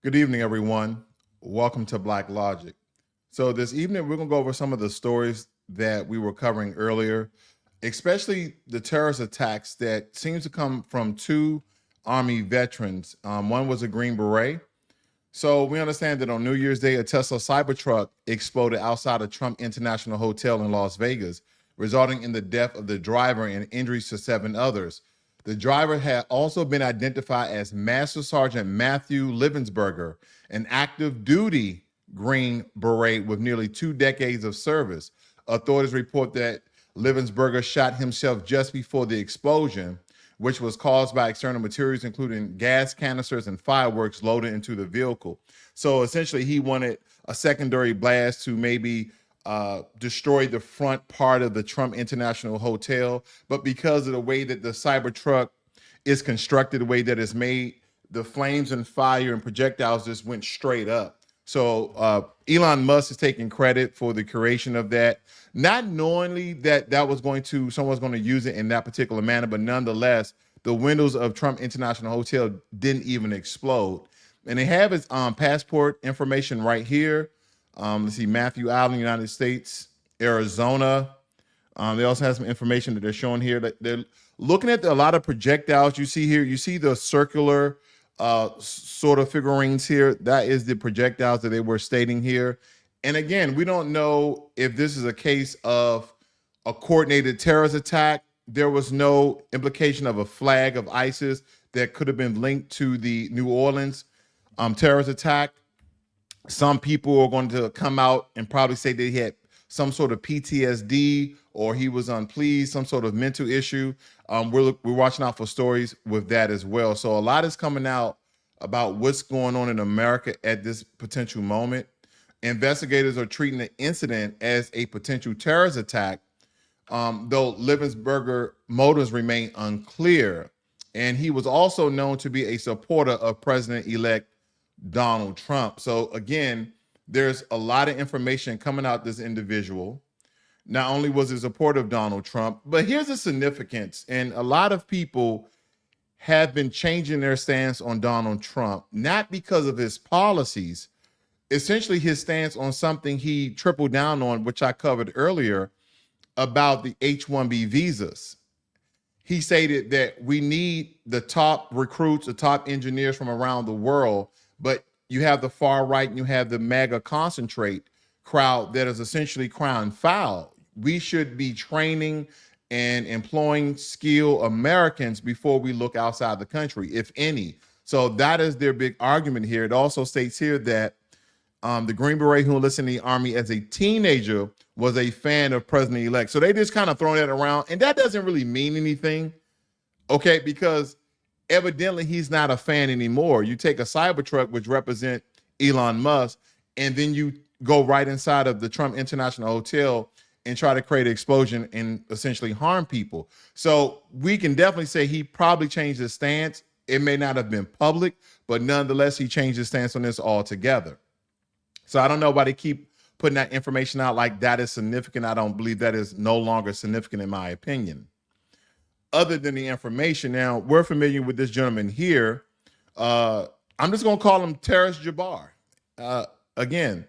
Good evening, everyone. Welcome to Black Logic. So, this evening, we're going to go over some of the stories that we were covering earlier, especially the terrorist attacks that seems to come from two Army veterans. One was a Green Beret. So, we understand that on New Year's Day, a Tesla Cybertruck exploded outside a Trump International Hotel in Las Vegas, resulting in the death of the driver and injuries to seven others. The driver had also been identified as Master Sergeant Matthew Livensberger, an active duty Green Beret with nearly 2 decades of service. Authorities report that Livensberger shot himself just before the explosion, which was caused by external materials, including gas canisters and fireworks loaded into the vehicle. So essentially, he wanted a secondary blast to maybe destroy the front part of the Trump International Hotel. But because of the way that the Cybertruck is constructed, the way that it's made, the flames and fire and projectiles just went straight up. So Elon Musk is taking credit for the creation of that, not knowingly that someone's going to use it in that particular manner, but nonetheless, the windows of Trump International Hotel didn't even explode. And they have his passport information right here. Let's see, Matthew Island, United States, Arizona. They also have some information that they're showing here. They're looking at a lot of projectiles you see here. You see the circular sort of figurines here. That is the projectiles that they were stating here. And again, we don't know if this is a case of a coordinated terrorist attack. There was no implication of a flag of ISIS that could have been linked to the New Orleans terrorist attack. Some people are going to come out and probably say they had some sort of PTSD or he was unpleased, some sort of mental issue. We're watching out for stories with that as well. So a lot is coming out about what's going on in America at this potential moment. Investigators are treating the incident as a potential terrorist attack, though Livensberger motives remain unclear. And he was also known to be a supporter of President-elect Donald Trump. So again, there's a lot of information coming out this individual. Not only was he a supporter of Donald Trump, but here's the significance. And a lot of people have been changing their stance on Donald Trump, not because of his policies, essentially his stance on something he tripled down on, which I covered earlier, about the H-1B visas. He stated that we need the top recruits, the top engineers from around the world, but you have the far right and you have the MAGA concentrate crowd that is essentially crying foul. We should be training and employing skilled Americans before we look outside the country, if any. So that is their big argument here. It also states here that the Green Beret who enlisted in the Army as a teenager was a fan of President-elect. So they just kind of throwing that around, and that doesn't really mean anything, okay? Because evidently he's not a fan anymore. You take a Cybertruck, which represent Elon Musk, and then you go right inside of the Trump International Hotel and try to create an explosion and essentially harm people. So we can definitely say he probably changed his stance. It may not have been public, but nonetheless, he changed his stance on this altogether. So I don't know why they keep putting that information out like that is significant. I don't believe that is no longer significant in my opinion. Other than the information, now we're familiar with this gentleman here. I'm just going to call him Terrorist Jabbar. Again,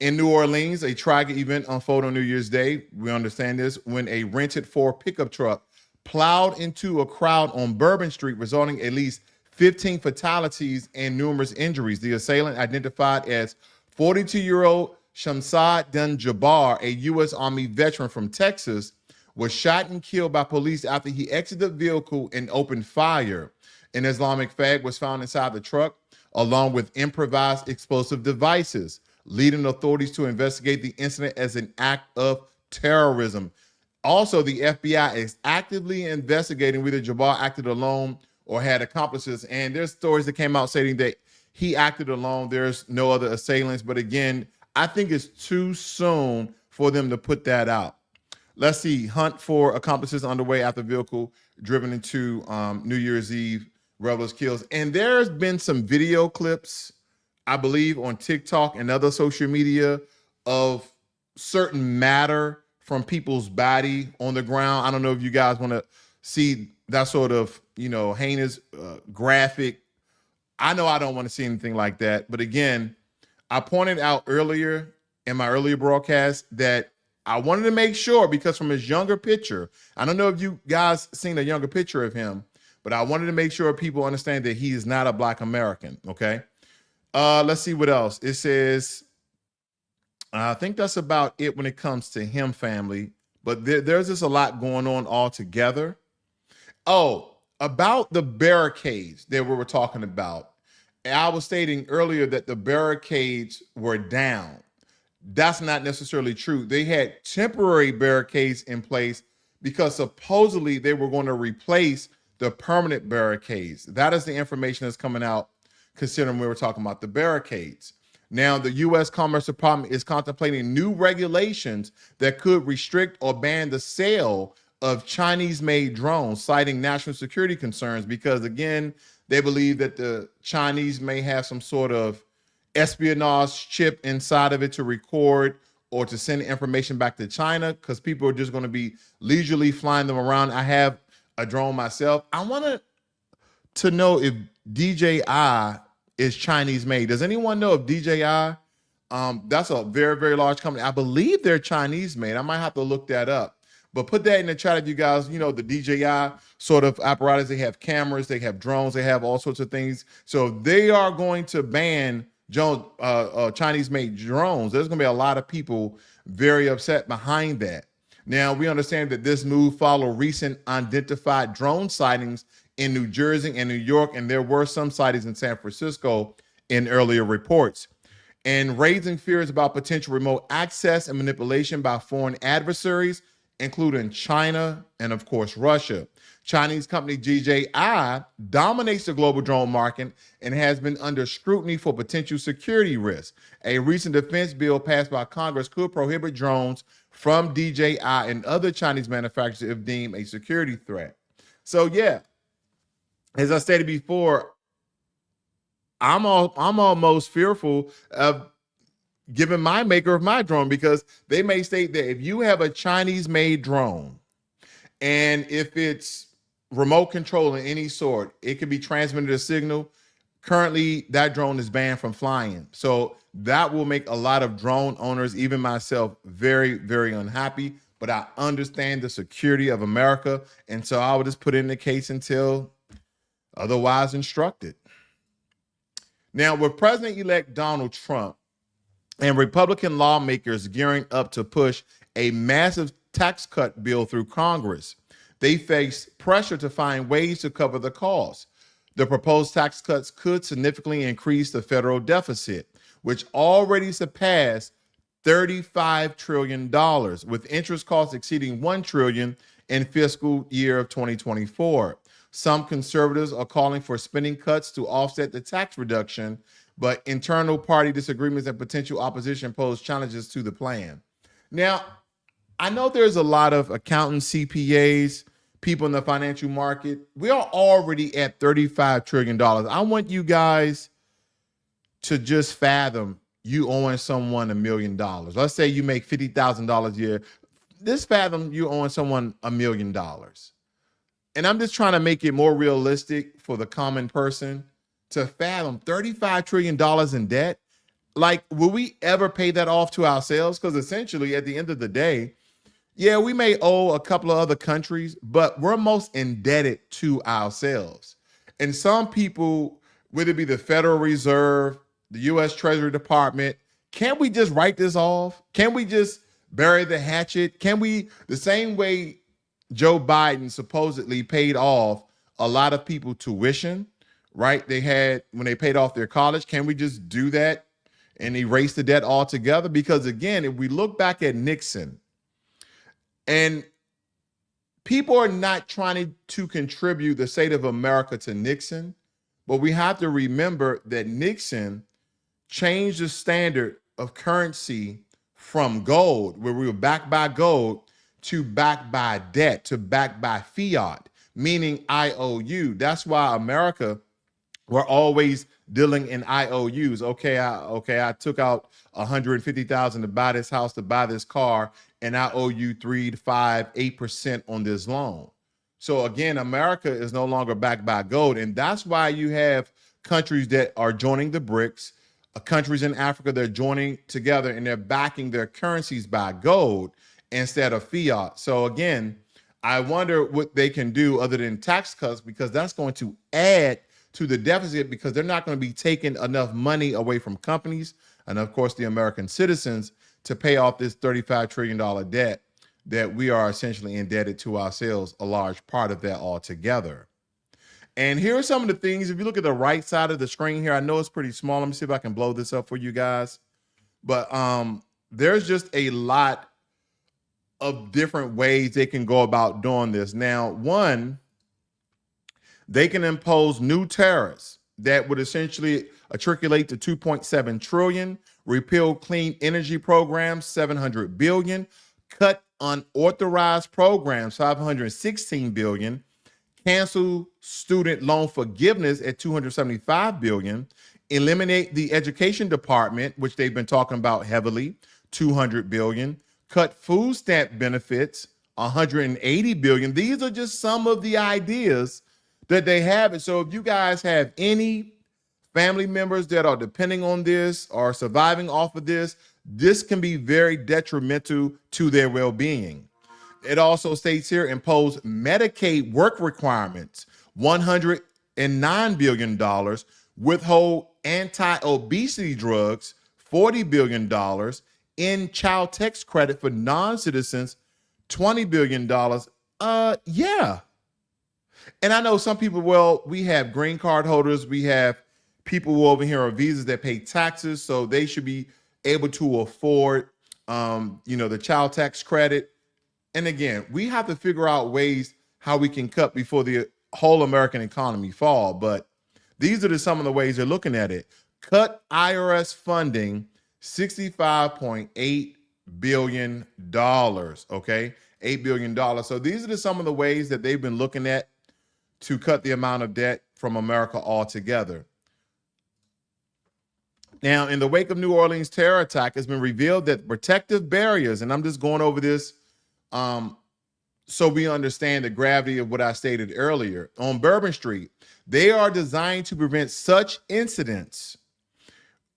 in New Orleans, a tragic event unfolded on New Year's Day. We understand this when a rented Ford pickup truck plowed into a crowd on Bourbon Street, resulting in at least 15 fatalities and numerous injuries. The assailant, identified as 42-year-old Shamsad Din Jabbar, a U.S. Army veteran from Texas, was shot and killed by police after he exited the vehicle and opened fire. An Islamic flag was found inside the truck, along with improvised explosive devices, leading authorities to investigate the incident as an act of terrorism. Also, the FBI is actively investigating whether Jabbar acted alone or had accomplices. And there's stories that came out stating that he acted alone. There's no other assailants. But again, I think it's too soon for them to put that out. Let's see. Hunt for accomplices underway after vehicle driven into New Year's Eve revelers kills. And there's been some video clips, I believe, on TikTok and other social media of certain matter from people's body on the ground. I don't know if you guys want to see that sort of, heinous, graphic I know I don't want to see anything like that. But again, I pointed out earlier in my earlier broadcast that I wanted to make sure, because from his younger picture, I don't know if you guys seen a younger picture of him, but I wanted to make sure people understand that he is not a Black American. Okay. Let's see what else. It says, I think that's about it when it comes to him, family. But there's just a lot going on all together. Oh, about the barricades that we were talking about. I was stating earlier that the barricades were down. That's not necessarily true. They had temporary barricades in place because supposedly they were going to replace the permanent barricades. That is the information that's coming out, considering we were talking about the barricades. Now, the U.S. Commerce Department is contemplating new regulations that could restrict or ban the sale of Chinese-made drones, citing national security concerns, because, again, they believe that the Chinese may have some sort of espionage chip inside of it to record or to send information back to China, because people are just going to be leisurely flying them around. I have a drone myself. I want to know if DJI is Chinese made. Does anyone know if DJI, that's a very, very large company. I believe they're Chinese made. I might have to look that up. But put that in the chat if you guys, you know, the DJI sort of apparatus. They have cameras, they have drones, they have all sorts of things. So they are going to ban Chinese-made drones. There's going to be a lot of people very upset behind that. Now, we understand that this move followed recent identified drone sightings in New Jersey and New York, and there were some sightings in San Francisco in earlier reports, and raising fears about potential remote access and manipulation by foreign adversaries, including China and, of course, Russia. Chinese company DJI dominates the global drone market and has been under scrutiny for potential security risks. A recent defense bill passed by Congress could prohibit drones from DJI and other Chinese manufacturers if deemed a security threat. So, yeah, as I stated before, I'm almost fearful of giving my maker of my drone, because they may state that if you have a Chinese-made drone and if it's remote control in any sort, it can be transmitted a signal. Currently, that drone is banned from flying. So that will make a lot of drone owners, even myself, very, very unhappy. But I understand the security of America. And so I would just put in the case until otherwise instructed. Now, with President-elect Donald Trump and Republican lawmakers gearing up to push a massive tax cut bill through Congress, they face pressure to find ways to cover the cost. The proposed tax cuts could significantly increase the federal deficit, which already surpassed $35 trillion, with interest costs exceeding $1 trillion in fiscal year of 2024. Some conservatives are calling for spending cuts to offset the tax reduction, but internal party disagreements and potential opposition pose challenges to the plan. Now, I know there's a lot of accountants, CPAs, people in the financial market. We are already at $35 trillion. I want you guys to just fathom you owing someone $1 million. Let's say you make $50,000 a year. Just fathom you owing someone $1 million. And I'm just trying to make it more realistic for the common person to fathom $35 trillion in debt. Like, will we ever pay that off to ourselves? Because essentially, at the end of the day, yeah, we may owe a couple of other countries, but we're most indebted to ourselves. And some people, whether it be the Federal Reserve, the U.S. Treasury Department, can't we just write this off? Can we just bury the hatchet? Can we, the same way Joe Biden supposedly paid off a lot of people tuition, right? They had, when they paid off their college, can we just do that and erase the debt altogether? Because again, if we look back at Nixon, and people are not trying to contribute the state of America to Nixon, but we have to remember that Nixon changed the standard of currency from gold, where we were backed by gold, to backed by debt, to backed by fiat, meaning IOU. That's why America, we're always dealing in IOUs. Okay, I took out $150,000 to buy this house, to buy this car, and I owe you 3 to 5, 8% on this loan. So again, America is no longer backed by gold, and that's why you have countries that are joining the BRICS, countries in Africa that are joining together and they're backing their currencies by gold instead of fiat. So again, I wonder what they can do other than tax cuts, because that's going to add to the deficit, because they're not going to be taking enough money away from companies and, of course, the American citizens to pay off this $35 trillion debt that we are essentially indebted to ourselves, a large part of that altogether. And here are some of the things. If you look at the right side of the screen here, I know it's pretty small. Let me see if I can blow this up for you guys. But there's just a lot of different ways they can go about doing this. Now, one, they can impose new tariffs that would essentially matriculate to 2.7 trillion, repeal clean energy programs, 700 billion, cut unauthorized programs, 516 billion, cancel student loan forgiveness at 275 billion, eliminate the education department, which they've been talking about heavily, 200 billion, cut food stamp benefits, 180 billion. These are just some of the ideas that they have. And so if you guys have any family members that are depending on this or surviving off of this, this can be very detrimental to their well-being. It also states here, impose Medicaid work requirements, $109 billion, withhold anti-obesity drugs, $40 billion, end child tax credit for non-citizens, $20 billion. Yeah. And I know some people, well, we have green card holders, we have people who over here are visas that pay taxes, so they should be able to afford, the child tax credit. And again, we have to figure out ways how we can cut before the whole American economy fall. But these are some of the ways they're looking at it. Cut IRS funding, $65.8 billion, okay? $8 billion. So these are some of the ways that they've been looking at to cut the amount of debt from America altogether. Now, in the wake of New Orleans terror attack, it's been revealed that protective barriers, and I'm just going over this so we understand the gravity of what I stated earlier, on Bourbon Street, they are designed to prevent such incidents.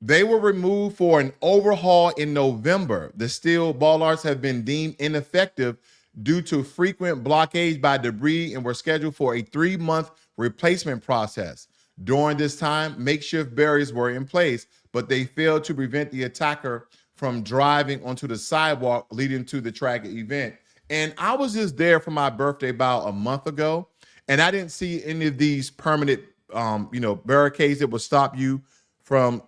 They were removed for an overhaul in November. The steel bollards have been deemed ineffective due to frequent blockades by debris and were scheduled for a 3-month replacement process. During this time, makeshift barriers were in place, but they failed to prevent the attacker from driving onto the sidewalk leading to the tragic event. And I was just there for my birthday about a month ago, and I didn't see any of these permanent, barricades that would stop you from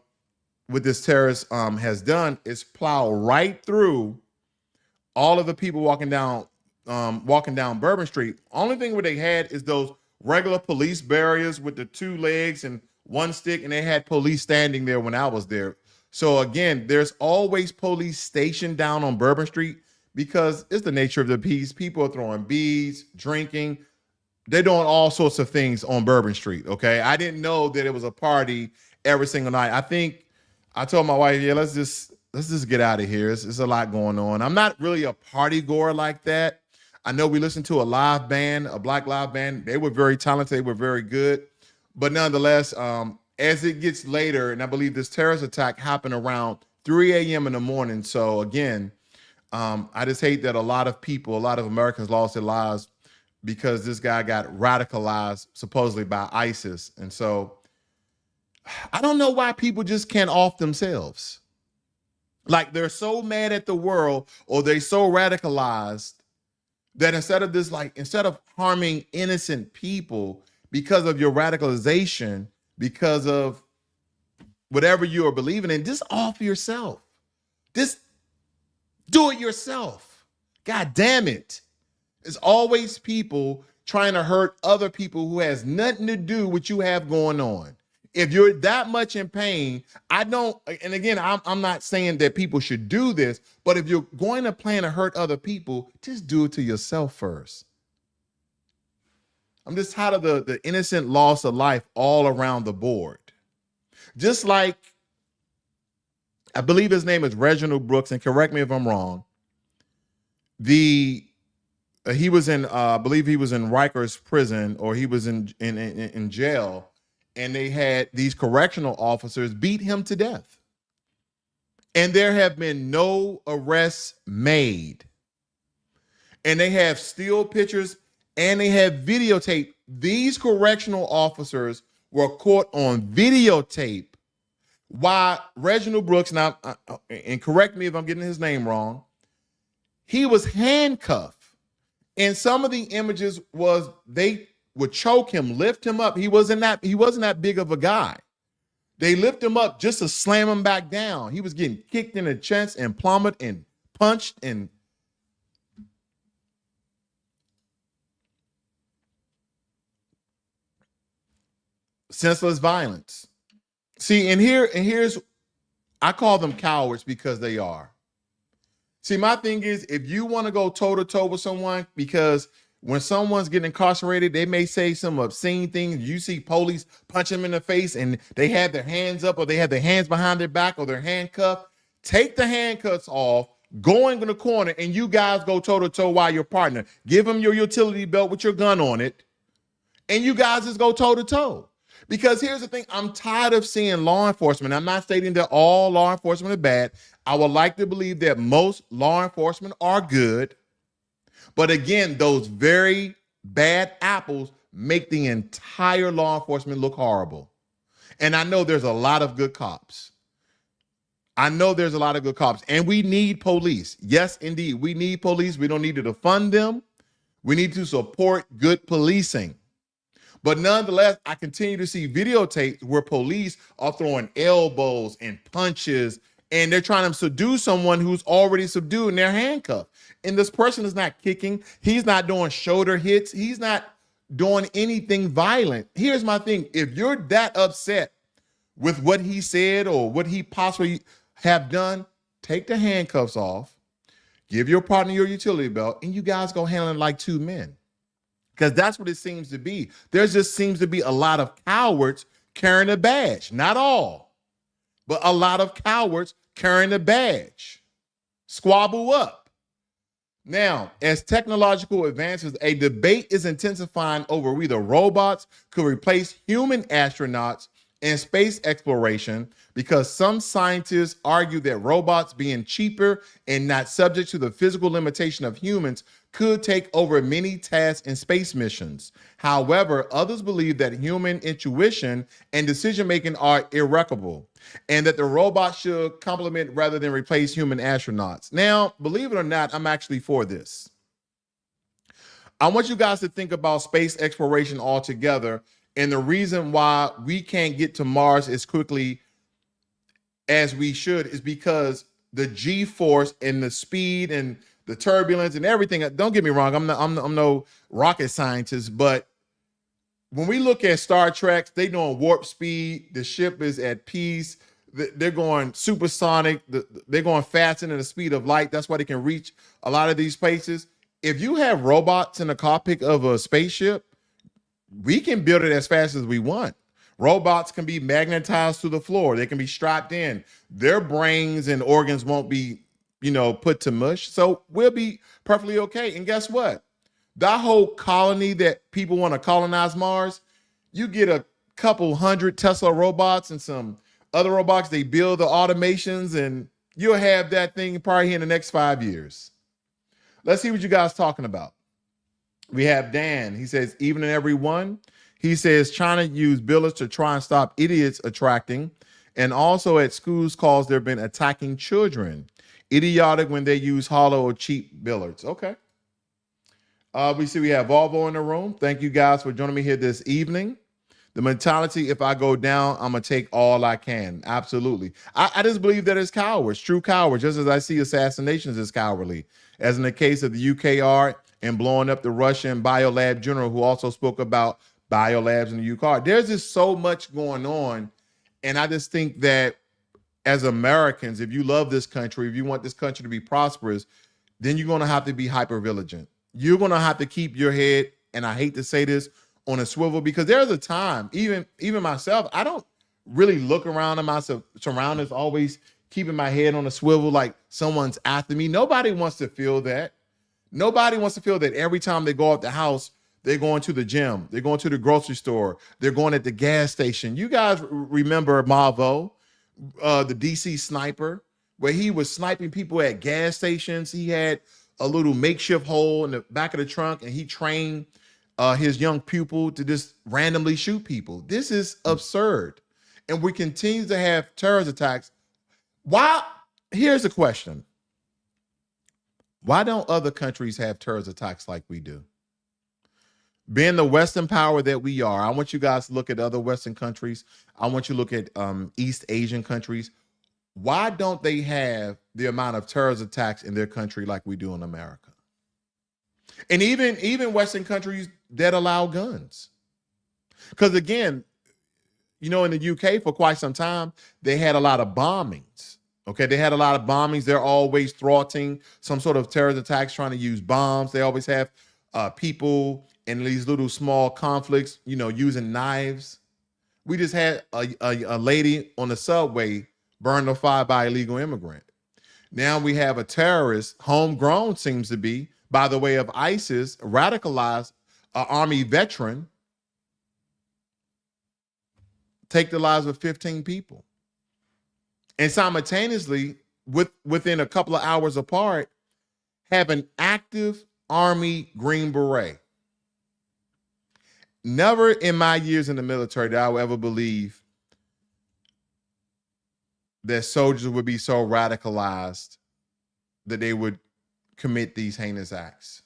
what this terrorist has done is plow right through all of the people walking down Bourbon Street. Only thing what they had is those regular police barriers with the 2 legs and 1 stick, and they had police standing there when I was there. So again, there's always police stationed down on Bourbon Street because it's the nature of the beast. People are throwing beads, drinking. They're doing all sorts of things on Bourbon Street, okay? I didn't know that it was a party every single night. I think I told my wife, yeah, let's just get out of here. It's a lot going on. I'm not really a party goer like that. I know we listened to a live band, a black live band. They were very talented. They were very good. But nonetheless, as it gets later, and I believe this terrorist attack happened around 3 a.m. in the morning. So again, I just hate that a lot of Americans lost their lives because this guy got radicalized supposedly by ISIS. And so I don't know why people just can't off themselves. Like they're so mad at the world or they're so radicalized that instead of harming innocent people because of your radicalization, because of whatever you are believing in, just off yourself. Just do it yourself. God damn it. It's always people trying to hurt other people who has nothing to do with what you have going on. If you're that much in pain, and again, I'm not saying that people should do this, but if you're going to plan to hurt other people, just do it to yourself first. I'm just tired of the innocent loss of life all around the board. Just like, I believe his name is Reginald Brooks, and correct me if I'm wrong. He was in, I believe he was in Rikers prison, or he was in jail. and they had these correctional officers beat him to death. And there have been no arrests made. And they have still pictures and they have videotape. These correctional officers were caught on videotape while Reginald Brooks, now, and correct me if I'm getting his name wrong, he was handcuffed. And some of the images was they would choke him, lift him up. He wasn't that big of a guy. They lift him up just to slam him back down. He was getting kicked in the chest and plummeted and punched and senseless violence. See, and here's I call them cowards because they are. See, my thing is, if you want to go toe to toe with someone, because when someone's getting incarcerated, they may say some obscene things. You see police punch them in the face and they have their hands up or they have their hands behind their back or they're handcuffed. Take the handcuffs off, go in the corner, and you guys go toe to toe while your partner. Give him your utility belt with your gun on it, and you guys just go toe to toe. Because here's the thing, I'm tired of seeing law enforcement. I'm not stating that all law enforcement are bad. I would like to believe that most law enforcement are good. But again, those very bad apples make the entire law enforcement look horrible. And I know there's a lot of good cops. And we need police. Yes, indeed, we need police. We don't need to defund them. We need to support good policing. But nonetheless, I continue to see videotapes where police are throwing elbows and punches, and they're trying to subdue someone who's already subdued and they're handcuffed. And this person is not kicking. He's not doing shoulder hits. He's not doing anything violent. Here's my thing. If you're that upset with what he said or what he possibly have done, take the handcuffs off, give your partner your utility belt, and you guys go handle it like two men. Because that's what it seems to be. There just seems to be a lot of cowards carrying a badge. Not all, but a lot of cowards carrying a badge. Squabble up. Now, as technological advances, a debate is intensifying over whether robots could replace human astronauts in space exploration, because some scientists argue that robots, being cheaper and not subject to the physical limitation of humans, could take over many tasks in space missions. However, others believe that human intuition and decision-making are irreplaceable, and that the robots should complement rather than replace human astronauts. Now, believe it or not, I'm actually for this. I want you guys to think about space exploration altogether, and the reason why we can't get to Mars as quickly as we should is because the G-force and the speed and the turbulence and everything. Don't get me wrong, I'm no rocket scientist, but when we look at Star Trek, they doing warp speed. The ship is at peace. They're going supersonic. They're going faster than the speed of light. That's why they can reach a lot of these places. If you have robots in the cockpit of a spaceship, we can build it as fast as we want. Robots can be magnetized to the floor. They can be strapped in. Their brains and organs won't be, put to mush. So we'll be perfectly okay. And guess what? That whole colony that people want to colonize Mars, you get a couple hundred Tesla robots and some other robots. They build the automations and you'll have that thing probably here in the next 5 years. Let's see what you guys talking about. We have Dan. He says, even and every one. He says, China used billets to try and stop idiots attracting. And also at schools calls they've been attacking children. Idiotic when they use hollow or cheap billets. Okay. We see we have Volvo in the room. Thank you guys for joining me here this evening. The mentality, if I go down, I'm going to take all I can. Absolutely. I just believe that it's cowards, true cowards, just as I see assassinations as cowardly, as in the case of the UKR and blowing up the Russian biolab general who also spoke about biolabs in the UKR. There's just so much going on. And I just think that as Americans, if you love this country, if you want this country to be prosperous, then you're going to have to be hyper vigilant. You're going to have to keep your head, and I hate to say this, on a swivel, because there's a time, even myself, I don't really look around at my surroundings, always keeping my head on a swivel like someone's after me. Nobody wants to feel that. Nobody wants to feel that every time they go out the house, They're going to the gym. They're going to the grocery store. They're going at the gas station. You guys remember Mavo, the DC sniper, where he was sniping people at gas stations. He had a little makeshift hole in the back of the trunk, and he trained his young pupil to just randomly shoot people. This is absurd. And we continue to have terrorist attacks. Why? Here's the question. Why don't other countries have terrorist attacks like we do? Being the Western power that we are, I want you guys to look at other Western countries. I want you to look at East Asian countries. Why don't they have the amount of terrorist attacks in their country like we do in America? And even Western countries that allow guns. Because again, in the UK for quite some time, they had a lot of bombings. Okay, they had a lot of bombings. They're always thwarting some sort of terrorist attacks, trying to use bombs. They always have people in these little small conflicts, using knives. We just had a lady on the subway burned or fired by an illegal immigrant. Now we have a terrorist, homegrown seems to be, by the way of ISIS, radicalized Army veteran, take the lives of 15 people. And simultaneously, within a couple of hours apart, have an active Army Green Beret. Never in my years in the military did I ever believe that soldiers would be so radicalized that they would commit these heinous acts.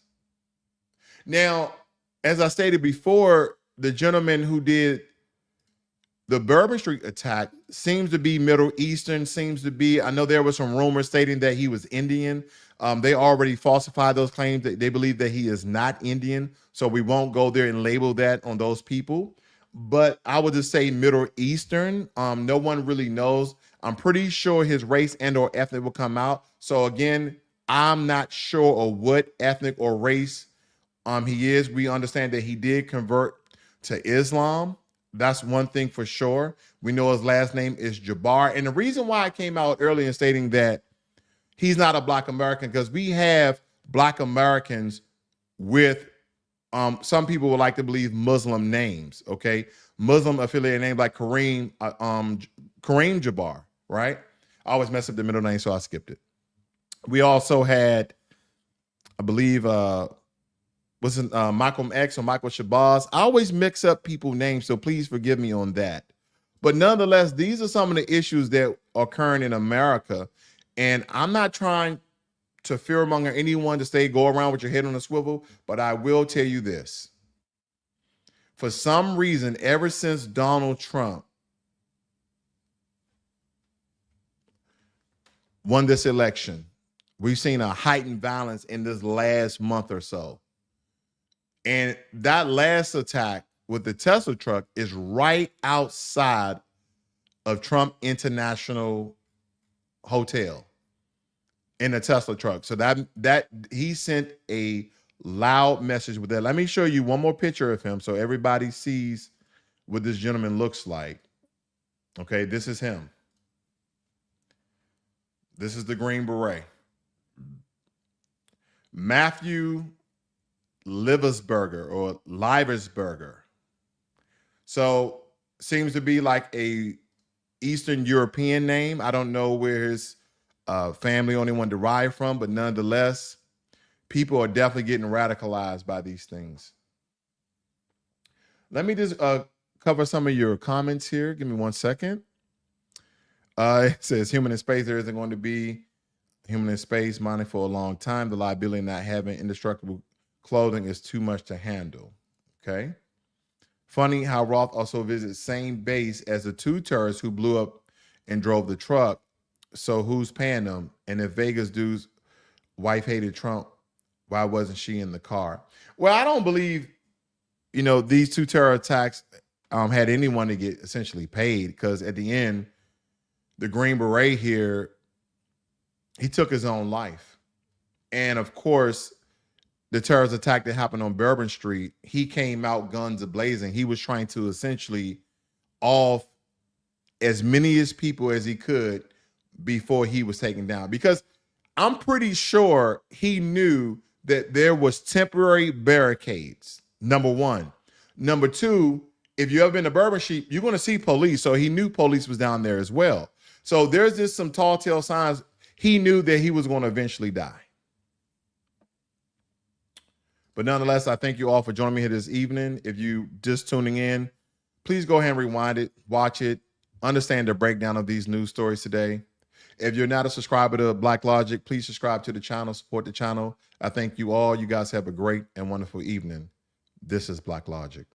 Now, as I stated before, the gentleman who did the Bourbon Street attack seems to be Middle Eastern, I know there was some rumors stating that he was Indian. They already falsified those claims. They believe that he is not Indian, so we won't go there and label that on those people. But I would just say Middle Eastern. No one really knows. I'm pretty sure his race and or ethnic will come out. So again, I'm not sure of what ethnic or race he is. We understand that he did convert to Islam. That's one thing for sure. We know his last name is Jabbar. And the reason why I came out early in stating that he's not a Black American, because we have Black Americans with some people would like to believe Muslim names, okay? Muslim affiliated names like Kareem Jabbar, right? I always mess up the middle name, so I skipped it. We also had, I believe, Malcolm X or Michael Shabazz. I always mix up people's names, so please forgive me on that. But nonetheless, these are some of the issues that are occurring in America. And I'm not trying to fearmonger anyone to go around with your head on a swivel, but I will tell you this. For some reason, ever since Donald Trump won this election, we've seen a heightened violence in this last month or so. And that last attack with the Tesla truck is right outside of Trump International Hotel in a Tesla truck. So that he sent a loud message with that. Let me show you one more picture of him so everybody sees what this gentleman looks like. Okay, this is him. This is the Green Beret. Matthew Liversberger. So seems to be like a Eastern European name. I don't know where his family only one derived from, but nonetheless, people are definitely getting radicalized by these things. Let me just cover some of your comments here. Give me 1 second. It says human in space. There isn't going to be human in space mining for a long time. The liability of not having indestructible clothing is too much to handle. Okay. Funny how Roth also visits same base as the two terrorists who blew up and drove the truck. So who's paying them? And if Vegas dude's wife hated Trump, why wasn't she in the car? Well, I don't believe, these two terror attacks had anyone to get essentially paid, because at the end, the Green Beret here, he took his own life. And of course, the terrorist attack that happened on Bourbon Street, he came out guns a-blazing. He was trying to essentially off as many as people as he could before he was taken down. Because I'm pretty sure he knew that there was temporary barricades Number one. Number two, if you ever been to Bourbon Street, you're going to see police. So he knew police was down there as well. So there's just some tall tale signs. He knew that he was going to eventually die. But nonetheless, I thank you all for joining me here this evening. If you just tuning in, please go ahead and rewind it, watch it, understand the breakdown of these news stories today. If you're not a subscriber to Black Logic, please subscribe to the channel, support the channel. I thank you all. You guys have a great and wonderful evening. This is Black Logic.